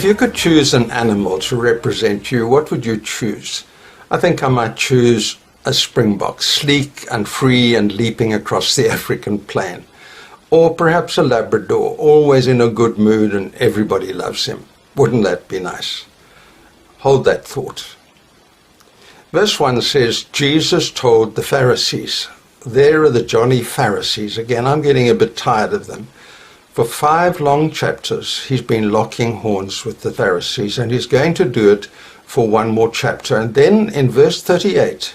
If you could choose an animal to represent you, what would you choose? I think I might choose a springbok, sleek and free and leaping across the African plain. Or perhaps a Labrador, always in a good mood and everybody loves him. Wouldn't that be nice? Hold that thought. Verse 1 says, Jesus told the Pharisees. There are the Johnny Pharisees. Again, I'm getting a bit tired of them. For 5 long chapters, he's been locking horns with the Pharisees, and he's going to do it for 1 more chapter. And then in verse 38,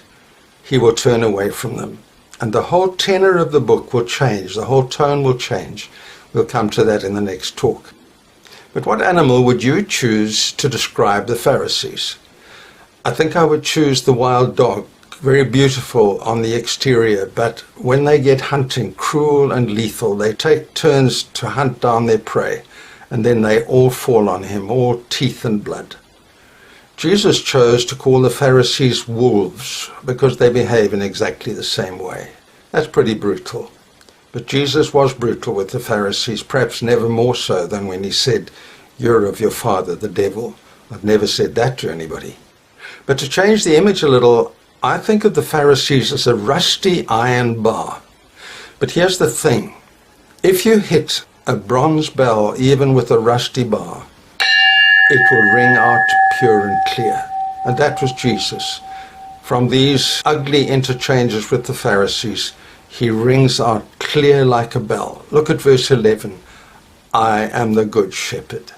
he will turn away from them. And the whole tenor of the book will change. The whole tone will change. We'll come to that in the next talk. But what animal would you choose to describe the Pharisees? I think I would choose the wild dog. Very beautiful on the exterior, but when they get hunting, cruel and lethal, they take turns to hunt down their prey, and then they all fall on him, all teeth and blood. Jesus chose to call the Pharisees wolves because they behave in exactly the same way. That's pretty brutal. But Jesus was brutal with the Pharisees, perhaps never more so than when he said, "You're of your father, the devil." I've never said that to anybody. But to change the image a little, I think of the Pharisees as a rusty iron bar. But here's the thing. If you hit a bronze bell, even with a rusty bar, it will ring out pure and clear. And that was Jesus. From these ugly interchanges with the Pharisees, he rings out clear like a bell. Look at verse 11. I am the good shepherd.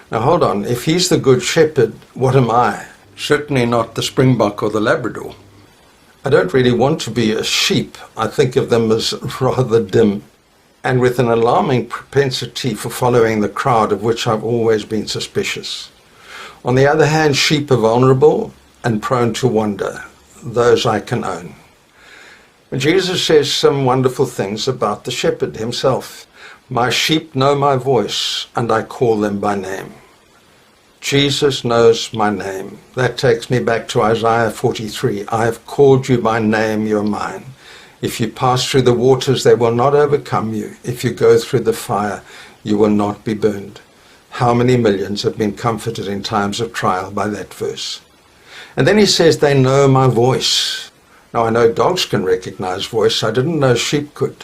Now hold on. If he's the good shepherd, what am I? Certainly not the springbok or the Labrador. I don't really want to be a sheep. I think of them as rather dim and with an alarming propensity for following the crowd, of which I've always been suspicious. On the other hand, sheep are vulnerable and prone to wander. Those I can own. And Jesus says some wonderful things about the shepherd himself. My sheep know my voice, and I call them by name. Jesus knows my name. That takes me back to Isaiah 43. I have called you by name, you're mine. If you pass through the waters, they will not overcome you. If you go through the fire, you will not be burned. How many millions have been comforted in times of trial by that verse? And then he says, they know my voice. Now, I know dogs can recognize voice. I didn't know sheep could.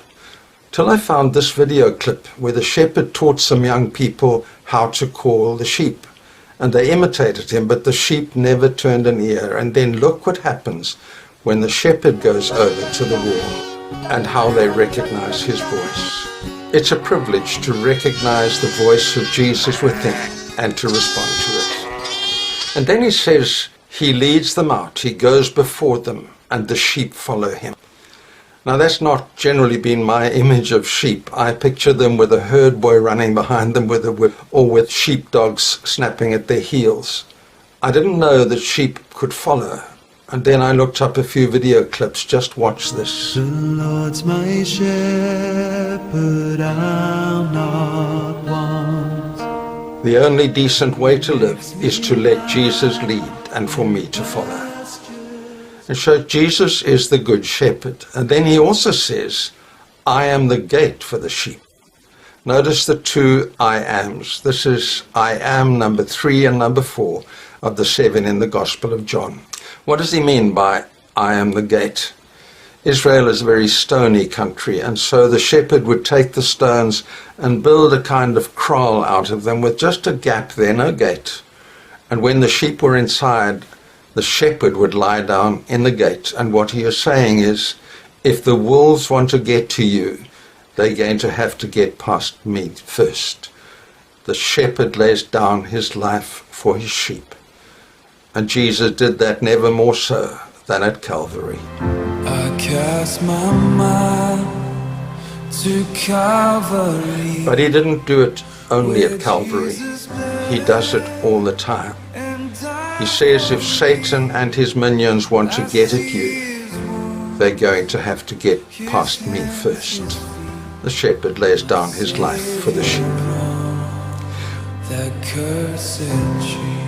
Till I found this video clip where the shepherd taught some young people how to call the sheep. And they imitated him, but the sheep never turned an ear. And then look what happens when the shepherd goes over to the wall and how they recognize his voice. It's a privilege to recognize the voice of Jesus within and to respond to it. And then he says he leads them out. He goes before them and the sheep follow him. Now that's not generally been my image of sheep. I picture them with a herd boy running behind them with a whip, or with sheepdogs snapping at their heels. I didn't know that sheep could follow. And then I looked up a few video clips. Just watch this. The Lord's my shepherd, I'll not want. The only decent way to live is to let Jesus lead and for me to follow. And so Jesus is the good shepherd. And then he also says, I am the gate for the sheep. Notice the 2 I ams. This is I am number 3 and number 4 of the 7 in the Gospel of John. What does he mean by I am the gate? Israel is a very stony country, and so the shepherd would take the stones and build a kind of kraal out of them with just a gap there, no gate. And when the sheep were inside, the shepherd would lie down in the gate. And what he is saying is, if the wolves want to get to you, they're going to have to get past me first. The shepherd lays down his life for his sheep. And Jesus did that never more so than at Calvary. I cast my mind to Calvary. But he didn't do it only at Calvary. He does it all the time. He says if Satan and his minions want to get at you, they're going to have to get past me first. The shepherd lays down his life for the sheep. That cursed tree.